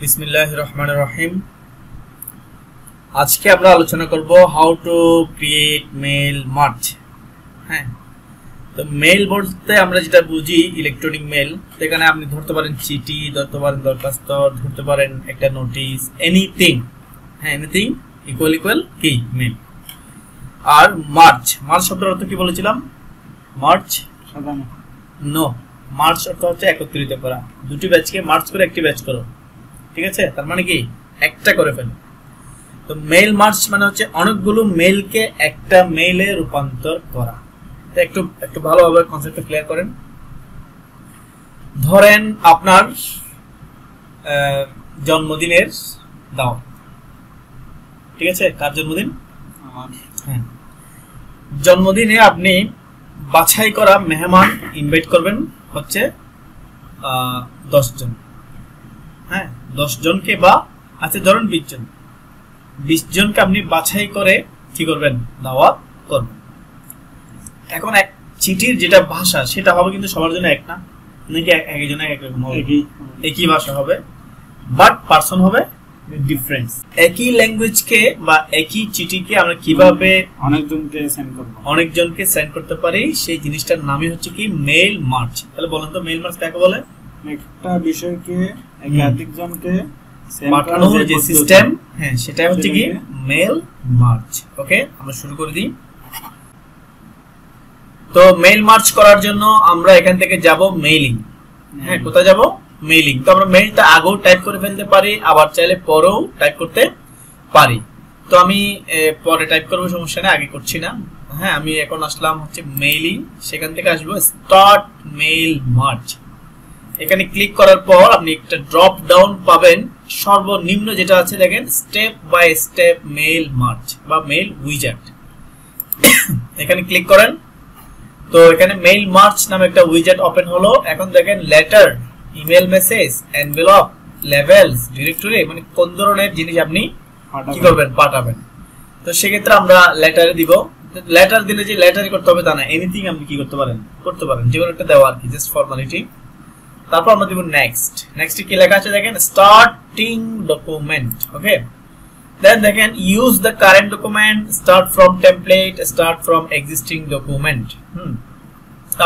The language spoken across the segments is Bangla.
বিসমিল্লাহির রহমানির রহিম। আজকে আমরা আলোচনা করব how to create mail merge. হ্যাঁ, তো মেইল বলতে আমরা যেটা বুঝি ইলেকট্রনিক মেইল। এখানে আপনি ধরতে পারেন চিঠি, ধরতে পারেন দরখাস্ত, ধরতে পারেন একটা নোটিশ, এনিথিং। হ্যাঁ, এনিথিং ইকুয়াল কি মেইল। আর মার্জ শব্দের অর্থ কি বলেছিলাম? মার্জ নো, মার্জ অর্থ হচ্ছে একত্রিত করা। দুটি ব্যাচকে মার্জ করে একটি ব্যাচ করো, ঠিক আছে? তার মানে কি একটা করে ফেলো। তো মেইল মার্জ মানে হচ্ছে অনেকগুলো মেইলকে একটা মেইলে রূপান্তর করা। তো একটু ভালোভাবে কনসেপ্টটা ক্লিয়ার করেন। ধরেন আপনার জন্মদিনের দাওয়াত, ঠিক আছে? কার জন্মদিন? হ্যাঁ, জন্মদিনে আপনি বাছাই করা মেহমান ইনভাইট করবেন হচ্ছে 10 জন। হ্যাঁ, 10 জনকে, বা আচ্ছা ধরুন 20 জন, 20 জনকে আপনি বাছাই করে কি করবেন? দাওয়াত করবেন। এখন এক চিঠির যেটা ভাষা সেটা হবে কিন্তু সবার জন্য এক না, নাকি একজনের একরকম হবে? একই ভাষা হবে, বাট পারসন হবে ডিফারেন্স। একই ল্যাঙ্গুয়েজকে বা একই চিঠিকে আমরা কিভাবে অনেকজনকে সেন্ড করতে পারি, সেই জিনিসটার নামই হচ্ছে কি মেইল মার্জ। তাহলে বলেন তো মেইল মার্জ কাকে বলে? একটা বিষয়কে একাধিক জনকে পাঠানোর যে সিস্টেম, হ্যাঁ, সেটাই হচ্ছে কি মেইল মার্জ। ওকে, আমরা শুরু করে দিই। তো মেইল মার্জ করার জন্য আমরা এখান থেকে যাব মেইলিং। হ্যাঁ, কোথায় যাব? মেইলিং। তো আমরা মেইলটা আগেও টাইপ করে ফেলতে পারি, আবার চাইলে পরেও টাইপ করতে পারি। তো আমি পরে টাইপ করবো, সমস্যা নেই, আগে করছি না। হ্যাঁ, আমি এখন আসলাম হচ্ছে মেইলিং, সেখান থেকে আসবো স্টার্ট মেইল মার্জ। এখানে ক্লিক করার পর আপনি একটা ড্রপ ডাউন পাবেন। সর্বনিম্ন যেটা আছে দেখেন, step by step mail merge বা মেইল উইজার্ড। এখানে ক্লিক করেন। তো এখানে মেইল মার্জ নামে একটা উইজার্ড ওপেন হলো। এখন দেখেন letter, email message, envelope, levels, directory, মানে কোন ধরনের জিনিস আপনি কি করবেন? পাঠাবেন। তো সেক্ষেত্রে আমরা লেটারে দিব। লেটার দিলে যে লেটারই করতে হবে তা না, এনিথিং আপনি কি করতে পারেন? করতে পারেন, যেগুলো একটা দেওয়া আর কি, জাস্ট ফর্মালিটি। তারপর আমরা দিব নেক্সট। নেক্সটে কি লেখা আছে দেখেন, স্টার্টিং ডকুমেন্ট। ওকে, দেন দেখেন use the current document, start from template, start from existing document.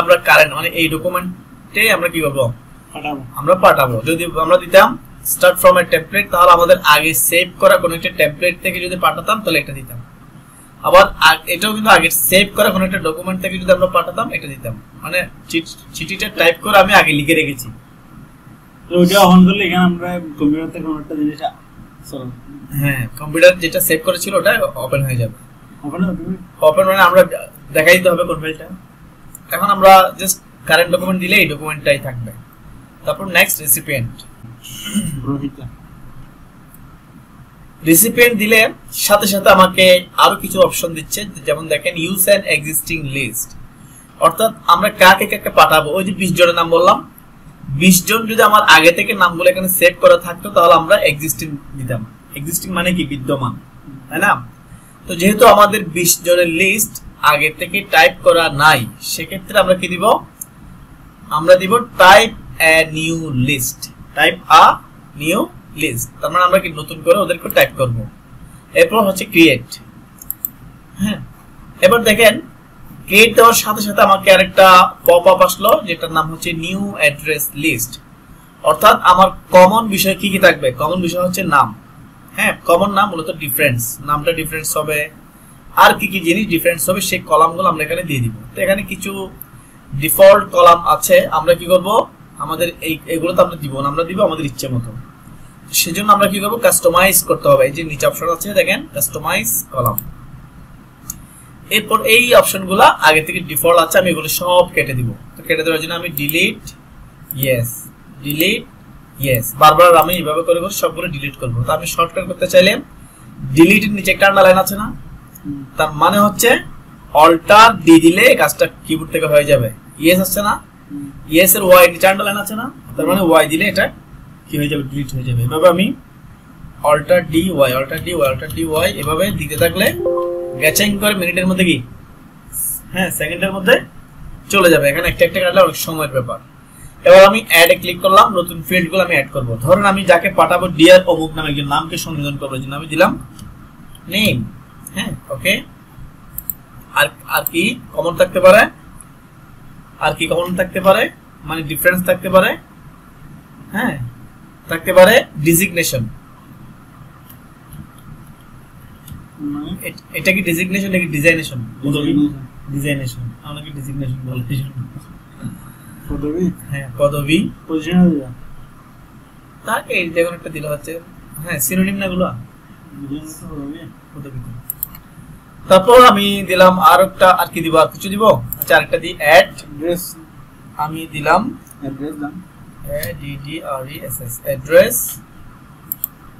আমরা কারেন্ট মানে এই ডকুমেন্টে আমরা কি করব? আমরা পাঠাবো। যদি আমরা দিতাম স্টার্ট ফ্রম এ টেমপ্লেট, তাহলে আমাদের আগে সেভ করা কোন একটা টেমপ্লেট থেকে যদি পাঠাতাম তাহলে এটা দিতাম। আবার এটাও কিন্তু আগে সেভ করা কোন একটা ডকুমেন্ট থেকে যদি আমরা পাঠাতাম এটা দিতাম। মানে চিঠিটা টাইপ করে আমি আগে লিখে রেখেছি। তো ওটা অন করলে এখানে আমরা কম্পিউটার থেকে কোন একটা জিনিস, হ্যাঁ, কম্পিউটার যেটা সেভ করেছিল ওটা ওপেন হয়ে যাবে। ওপেন মানে আমরা দেখাই দিতে হবে কোন ফাইলটা। এখন আমরা জাস্ট কারেন্ট ডকুমেন্ট দিলে এই ডকুমেন্টটাই থাকবে। তারপর নেক্সট রেসিপিয়েন্ট। রেসিপিয়েন্ট দিলে সাথে সাথে আমাকে আরো কিছু অপশন দিচ্ছে, যেমন দেখেন ইউজ অ্যান এক্সিস্টিং লিস্ট। অর্থাৎ আমরা কাকে কাকে পাঠাবো। ওই যে 20 জনের নাম বললাম, 20 জন যদি আমার আগে থেকে নামগুলো এখানে সেভ করা থাকতো তাহলে আমরা এক্সিস্টিং দিতাম। এক্সিস্টিং মানে কি? বিদ্যমান, তাই না? তো যেহেতু আমাদের 20 জনের লিস্ট আগে থেকে টাইপ করা নাই, সেক্ষেত্রে আমরা কি দিব? আমরা দিব type a new list. Type a new list, তার মানে আমরা কি নতুন করে ওদেরকে টাইপ করব। এরপর হচ্ছে ক্রিয়েট। হ্যাঁ, এবার দেখেন ক্রিয়েট দেওয়ার সাথে সাথে আমাকে আরেকটা পপ আপ আসলো, যেটার নাম হচ্ছে নিউ অ্যাড্রেস লিস্ট। অর্থাৎ আমার কমন বিষয় কি কি থাকবে? কমন বিষয় হচ্ছে নাম। হ্যাঁ, কমন নাম মূলত ডিফারেন্স, নামটা ডিফারেন্স হবে। আর কি কি জিনিস ডিফারেন্স হবে সেই কলামগুলো আমরা এখানে দিয়ে দিব। তো এখানে কিছু ডিফল্ট কলাম আছে, আমরা কি করব? আমাদের এইগুলো তো আমরা দিব না, আমরা দিব আমাদের ইচ্ছে মতো। সেজন্য আমরা কি করব? কাস্টমাইজ করতে হবে। এই যে নিচে অপশন আছে দেখেন, কাস্টমাইজ কলাম। এরপর এই অপশনগুলো আগে থেকে ডিফল্ট আছে, আমি এগুলো সব কেটে দিব। তো কেটে দেওয়ার জন্য আমি ডিলিট ইয়েস, ডিলিট ইয়েস, বারবার আমি এইভাবে করে সবগুলো ডিলিট করব। তো আমি শর্টকাট করতে চাইলে ডিলিটের নিচে একটা আন্ডারলাইন আছে না, তার মানে হচ্ছে অল্টার দিয়ে দিলে কাজটা কিবোর্ড থেকে হয়ে যাবে। ইয়েস আসছে না, ইয়েস এর ওয়াই নিচে আন্ডারলাইন আছে না, তার মানে ওয়াই দিলে এটা কি হয়ে যাবে? ডিলিট হয়ে যাবে। এভাবে আমি alt D Y, alt D Y, alt D Y এভাবে দিতে থাকলে গ্যাচিং করে মিনিটের মধ্যে কি, হ্যাঁ, সেকেন্ডের মধ্যে চলে যাবে। এখানে একটা একটা কাটলে অনেক সময়ের ব্যাপার। এবার আমি অ্যাডে ক্লিক করলাম, নতুন ফিল্ডগুলো আমি অ্যাড করব। ধরেন আমি যাকে পাঠাবো ডিয়ার অমুক নামে একজন নামকে সংযোজন করবো, এই জন্য আমি দিলাম নেম। হ্যাঁ, ওকে। আর কি কমন থাকতে পারে, আর কি কমন থাকতে পারে, মানে ডিফারেন্স থাকতে পারে। হ্যাঁ, থাকতে পারে ডিজিগনেশন। এটা কি ডিজিগনেশন নাকি ডিজাইনেশন? ডিজাইনেশন, আমরা কি ডিজিগনেশন বলে? পদবী, হ্যাঁ পদবী, পজিশনাল দিবা তাকে এই যেকোনো একটা দিলে হচ্ছে। হ্যাঁ, সিনোনিম না গুলো পদবী। তারপর আমি দিলাম আর একটা, আর কি দিব, আর কিছু দিব? আচ্ছা আরেকটা দিই অ্যাড। অ্যাড্রেস, আমি দিলাম অ্যাড্রেস দাম ADDRESS অ্যাড্রেস,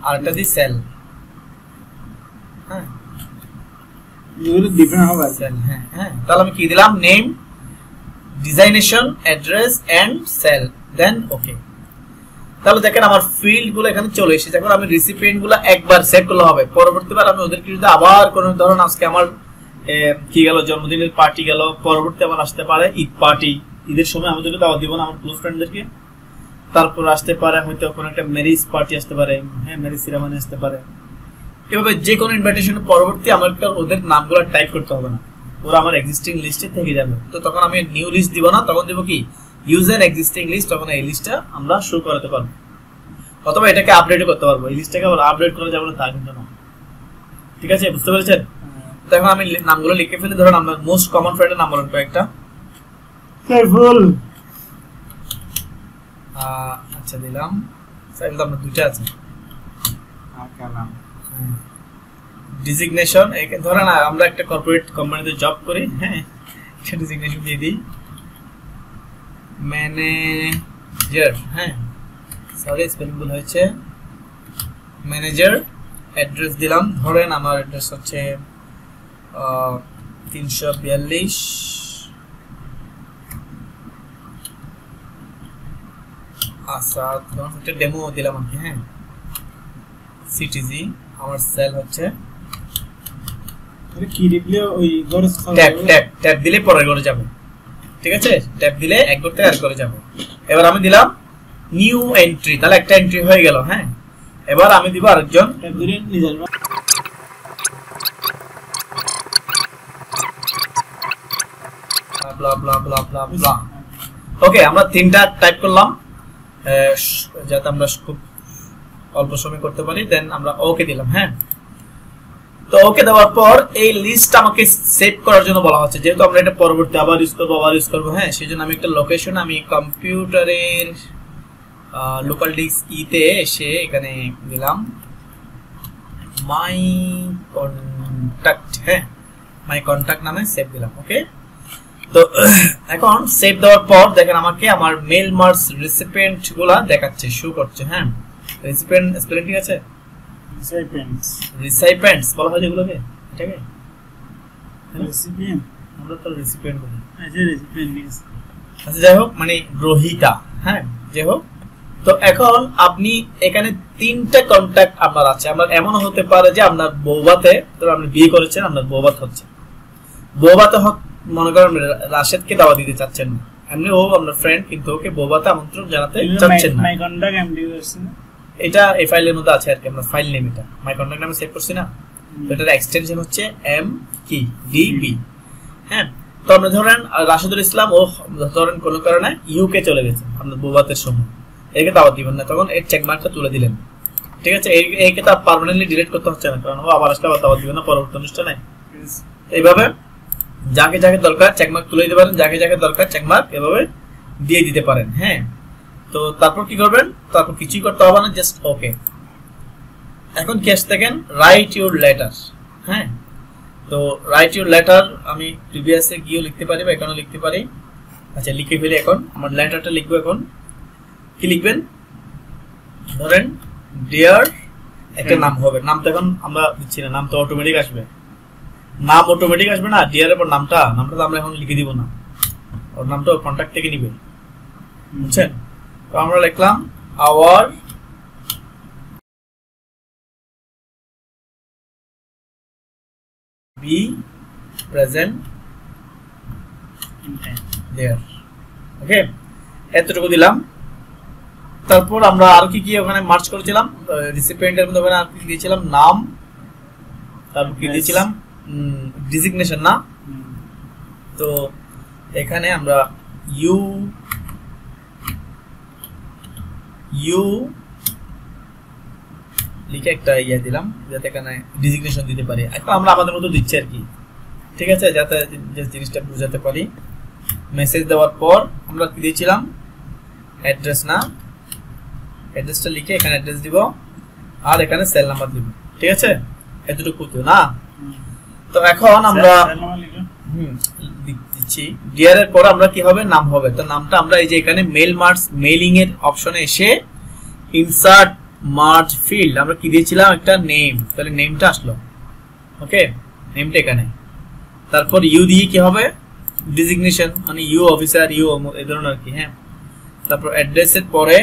আর একটা দিই সেল। হ্যাঁ, এগুলো ডিফারেন্ট হবে। সেল, হ্যাঁ হ্যাঁ। তাহলে আমি কি দিলাম? Name, designation, address end sale, দেন ওকে। তাহলে দেখেন আমার ফিল্ড গুলো এখানে চলে এসেছে। এখন আমি রিসিপিয়েন্ট গুলো একবার সেট করলে হবে, পরবর্তীবার আমি ওদেরকে যদি আবার কোন ধরুন আজকে আমার কি গেল, জন্মদিনের পার্টি গেল, পরবর্তী আবার আসতে পারে ঈদ পার্টি, ঈদের সময় আমি ওদেরকে দাওয়াত দিব না আমার ক্লোজ ফ্রেন্ডদেরকে। তারপর আসতে পারে হয়তো কোনো একটা ম্যারেজ পার্টি আসতে পারে, হ্যাঁ ম্যারেজ সেরেমনি আসতে পারে। এভাবে যে কোনো ইনভাইটেশনের পরবর্তী আমার ওদের নামগুলো টাইপ করতে হবে না, ওরা আমার এক্সিস্টিং লিস্টে থেকে যাবে। তো তখন আমি নিউ লিস্ট দিব না, তখন দিব কি ইউজার এক্সিস্টিং লিস্ট, তখন এই লিস্টটা আমরা শো করাতে পারবো, অথবা এটাকে আপডেট করতে পারবো। এই লিস্টটাকে আবার আপডেট করা যাবে না তা কিন্তু না। ঠিক আছে, বুঝতে পেরেছেন? তো এখন আমি নামগুলো লিখে ফেলি। ধরুন আপনার মোস্ট কমন ফ্রেন্ডের নাম বলেন কয়েকটা। সাইফুল, আচ্ছা দিলাম সাইফুল, তো আপনার দুইটা আছে। কালাম, ডিজিগনেশন, ধরেন আমরা একটা কর্পোরেট কোম্পানিতে জব করি, হ্যাঁ একটা ডিজিগনেশন দিয়ে দিই ম্যানেজার। হ্যাঁ সরি স্পেলিং ভুল হয়েছে, ম্যানেজার। অ্যাড্রেস দিলাম, ধরেন আমার অ্যাড্রেস হচ্ছে 342। আচ্ছা একটা ডেমো দিলাম আর কি। হ্যাঁ সিটিজি, আমার সেল হচ্ছে কি দিলে ওই ঘরে ট্যাব দিলে পরের ঘরে যাবে। ঠিক আছে, ট্যাব দিলে এক ঘর থেকে আরেক ঘরে যাবে। এবার আমি দিলাম নিউ এন্ট্রি, তাহলে একটা এন্ট্রি হয়ে গেল। হ্যাঁ, এবার আমি দিব আরেকজন, ট্যাব দিলে নিয়ে যাবে। ব্লা ব্লা ব্লা ব্লা ব্লা। ওকে, আমরা তিনটা টাইপ করলাম যাতে আমরা খুব অল্প সময় করতে পারি। দেন আমরা ওকে দিলাম। হ্যাঁ, তো ওকে দেওয়ার পর এই লিস্ট আমাকে সেভ করার জন্য বলা হচ্ছে, যেহেতু আমরা এটা পরবর্তী আবার ইউজ করবো। হ্যাঁ, সেই জন্য আমি একটা লোকেশন, আমি কম্পিউটারের লোকাল ডিস্ক ইতে এসে এখানে দিলাম মাই কন্টাক্ট। হ্যাঁ, মাই কন্টাক্ট নামে সেভ দিলাম। ওকে, তো এখন সেভ দেওয়ার পর দেখেন আমাকে আমার মেল মার্কস রিসিপিয়েন্ট গুলা দেখাচ্ছে, শো করছে। হ্যাঁ, রিসিপিয়েন্ট স্পেলিং ঠিক আছে? রিসাইপিয়েন্টস বলা হয় যেগুলোকে, ঠিক আছে? রেসিপিয়েন্ট, আমরা তো রিসিপিয়েন্ট বলি। আচ্ছা রেসিপিয়েন্ট। আচ্ছা যাই হোক, মানে গ্রহীতা। হ্যাঁ, যাই হোক। তো এখন আপনি এখানে তিনটা কন্টাক্ট আপনার আছে। আপনার এমন হতে পারে যে আপনার বৌভাতে, তো আপনি বিয়ে করেছেন, আপনার বৌভাত হচ্ছে, বৌভাতে মনে করেন রাশেদকে দাওয়া দিতে চাচ্ছেন না, এমনি ও আপনার ফ্রেন্ড, কিন্তু ওকে বৌভাতে আমন্ত্রণ জানাতে চাচ্ছেন না। মাই কন্টাক্ট এমডি আছে না, এটা এই ফাইলের মধ্যে আছে আর কি। আমরা ফাইল নেম এটা মাই কন্টাক্ট নামে সেভ করছি না, তো এটার এক্সটেনশন হচ্ছে এম কি ডিবি। হ্যাঁ, তো আমরা ধরেন রাশেদুল ইসলাম ও ধরেন কোনো কারণে ইউকে চলে গেছে আপনার বৌভাতের সময়, একে দাওয়াত দিবেন না, তখন এর চেক মার্কটা তুলে দিলেন। ঠিক আছে, একে তো পার্মানেন্টলি ডিলিট করতে হচ্ছে না, কারণ ও আবার আসলে আবার দাওয়াত দিবেন না পরবর্তী অনুষ্ঠানে। এইভাবে যাকে যাকে দরকার চেকমার্ক তুলে দিতে পারেন, যাকে যাকে দরকার চেকমার্ক এভাবে দিয়ে দিতে পারেন। হ্যাঁ, তো তারপর কি করবেন? তারপর কিছুই করতে হবে না, জাস্ট ওকে। এখন কি আসছে দেখেন, রাইট ইউর লেটার। হ্যাঁ, তো রাইট ইউর লেটার আমি প্রিভিয়াসে গিয়েও লিখতে পারি বা এখানেও লিখতে পারি। আচ্ছা লিখে ফেলি, এখন আমার লেটারটা লিখবো। এখন কি লিখবেন? ধরেন ডিয়ার, একটা নাম হবে, নাম তো এখন আমরা দিচ্ছি না, নাম তো অটোমেটিক আসবে, নাম অটোমেটিক আসবে না, ডিয়ারের পর নামটা তো আমরা এখন লিখে দিব না, ওর নামটা কন্ট্যাক্ট থেকে নিবে, বুঝছেন? তো আমরা লিখলাম আওয়ার বি প্রেজেন্ট দেয়ার। ওকে, এতটুকু দিলাম। তারপর আমরা আর কি কি ওখানে মার্চ করেছিলাম, রিসিপিয়েন্টের মধ্যে ওখানে আর কি দিয়েছিলাম, নাম, তারপর কি দিয়েছিলাম, ডিজিগনেশন না। তো এখানে আমরা ইউ লিখে একটা ইয়ে দিলাম যাতে এখানে ডিজিগনেশন দিতে পারি। এখন আমরা আমাদের মতো দিচ্ছি আর কি, ঠিক আছে, যাতে যে জিনিসটা বুঝাতে পারি। মেসেজ দেওয়ার পর আমরা কি দিয়েছিলাম, অ্যাড্রেস না, অ্যাড্রেসটা লিখে এখানে অ্যাড্রেস দিব আর এখানে সেল নাম্বার দিব, ঠিক আছে, এতটুকু তো না। তো এখন আমরা দিচ্ছি ডিয়ার এর পর আমরা কি হবে, নাম হবে। তো নামটা আমরা এই যে এখানে মেল মার্চ মেইলিং এর অপশনে এসে ইনসার্ট মার্চ ফিল্ড আমরা কি দিয়েছিলাম, একটা নেম, তাহলে নেমটা আসলো, ওকে, নেমটা এখানে। তারপর ইউ দিয়ে কি হবে, ডিজিগনেশন, মানে ইউ অফিসার, ইউ এই ধরনের আর কি, হ্যাঁ। তারপর অ্যাড্রেসের পরে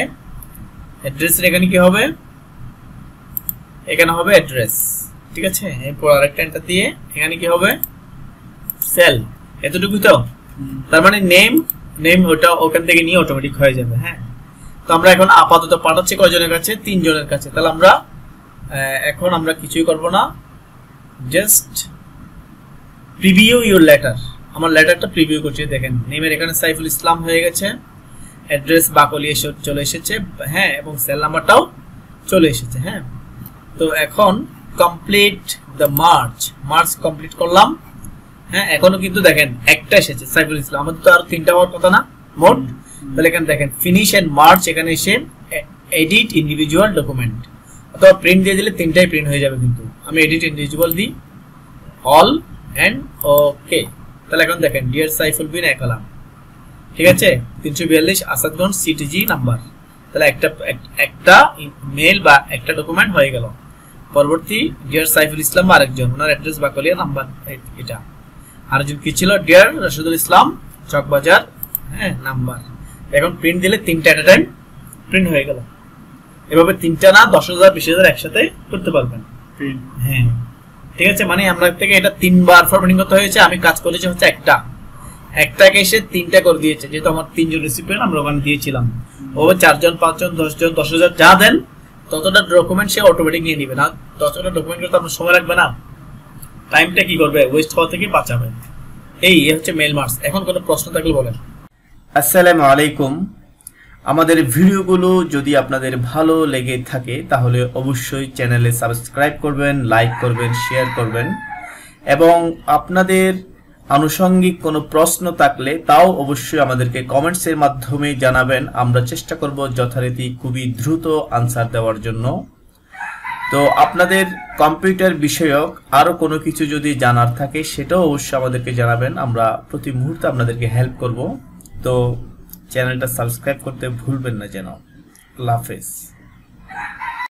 অ্যাড্রেসের এখানে কি হবে, এখানে হবে অ্যাড্রেস, ঠিক আছে। এরপর আরেকটা এন্টার দিয়ে এখানে কি হবে, সেল, এতটুকু তো। তার মানে নেম ওটা ওখান থেকে নিয়ে অটোমেটিক হয়ে যাবে, হ্যাঁ। তো আমরা এখন আপাতত পাঠাচ্ছি কয়জনের কাছে, 3 জনের কাছে। তাহলে আমরা এখন আমরা কিছুই করব না, জাস্ট প্রিভিউ ইউর লেটার, আমার লেটারটা প্রিভিউ করছি, দেখেন নেমের এখানে সাইফুল ইসলাম হয়ে গেছে, অ্যাড্রেস বাকলি চলে এসেছে, হ্যাঁ, এবং সেল নাম্বারটাও চলে এসেছে, হ্যাঁ। তো এখন কমপ্লিট দ্য মার্চ কমপ্লিট করলাম, হ্যাঁ। এখনো কিন্তু দেখেন একটা এসেছে সাইফুল ইসলাম, আমাদের তো আর 3টা হওয়ার কথা না মোট। তাহলে এখানে দেখেন ফিনিশ এন্ড মার্চ, এখানে এসে এডিট ইন্ডিভিজুয়াল ডকুমেন্ট অথবা প্রিন্ট দিয়ে দিলে 3টাই প্রিন্ট হয়ে যাবে, কিন্তু আমি এডিট ইন্ডিভিজুয়াল দিই, অল এন্ড ওকে। তাহলে এখন দেখেন ডিয়ার সাইফুল বিন একলাম, ঠিক আছে, 342 আসাদগঞ্জ সিটিজি নাম্বার। তাহলে একটা মেল বা একটা ডকুমেন্ট হয়ে গেল। পরবর্তী ডিয়ার সাইফুল ইসলাম আরেকজন, ওনার অ্যাড্রেস বাকলিয়া নাম্বার এটা। আরেকজন কি ছিল, ডিয়ার রাশিদুল ইসলাম চকবাজার, হ্যাঁ, নাম্বার। এখন প্রিন্ট দিলে 3টা এট আ টাইম প্রিন্ট হয়ে গেল। এভাবে 3টা না 10,000 20,000 একসাথে করতে পারবেন, হ্যাঁ, ঠিক আছে। মানে আমরা থেকে এটা 3 বার ফরম্যাটিং করতে হয়েছে, আমি কাজ করেছি হচ্ছে একটাকে এসে 3টা করে দিয়েছে, যেহেতু আমার 3 জন রিসিপিয়েন্ট আমরা ওখানে দিয়েছিলাম। ও 4 জন 5 জন 10 জন 10,000 যা দেন ততটা ডকুমেন্ট সে অটোমেটিক নিয়ে নিবে না। ততটা ডকুমেন্ট করতে আপনার সময় লাগবে না, টাইমটা কি করবে, ওয়েস্ট হওয়া থেকে বাঁচাবে। এই হচ্ছে মেল মার্চ। এখন কোনো প্রশ্ন থাকলে বলেন। আসসালামু আলাইকুম। আমাদের ভিডিওগুলো যদি আপনাদের ভালো লেগে থাকে তাহলে অবশ্যই চ্যানেলে সাবস্ক্রাইব করবেন, লাইক করবেন, শেয়ার করবেন, এবং আপনাদের আনুষঙ্গিক কোনো প্রশ্ন থাকলে তাও অবশ্যই আমাদেরকে কমেন্টসের মাধ্যমে জানাবেন। আমরা চেষ্টা করব যথারীতি খুবই দ্রুত আনসার দেওয়ার জন্য। তো আপনাদের কম্পিউটার বিষয়ক আরো কোনো কিছু যদি জানার থাকে সেটাও অবশ্যই আমাদেরকে জানাবেন, আমরা প্রতি মুহূর্তে আপনাদেরকে হেল্প করব। তো চ্যানেলটা সাবস্ক্রাইব করতে ভুলবেন না যেন। আল্লাহ হাফেজ।